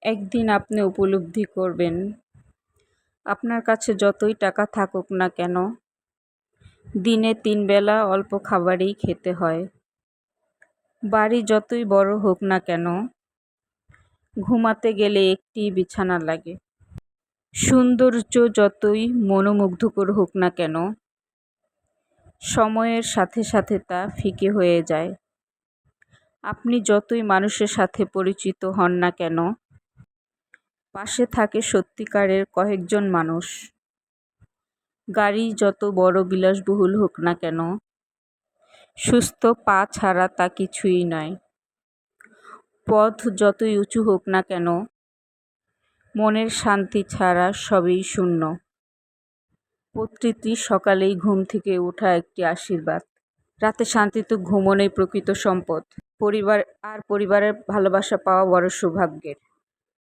একদিন আপনি উপলব্ধি করবেন, আপনার কাছে যতই টাকা থাকুক না কেন, দিনে 3 বেলা অল্প খাবারই খেতে হয়। বাড়ি যতই বড় হোক না কেন, ঘুমাতে গেলে একটি বিছানা লাগে। সৌন্দর্য যতই মনোমুগ্ধকর হোক না কেন, সময়ের সাথে সাথে তা ফিকে হয়ে যায়। আপনি যতই মানুষের সাথে পরিচিত হন না কেন, পাশে থাকে সত্যিকারের কয়েকজন মানুষ। গাড়ি যত বড় বিলাসবহুল হোক না কেন, সুস্থ পা ছাড়া তা কিছুই নয়। পথ যতই উঁচু হোক না কেন, মনের শান্তি ছাড়া সবই শূন্য। প্রতিটি সকালেই ঘুম থেকে ওঠা একটি আশীর্বাদ। রাতে শান্তিতে ঘুমানোই প্রকৃত সম্পদ। পরিবারের ভালোবাসা পাওয়া বড় সৌভাগ্যের।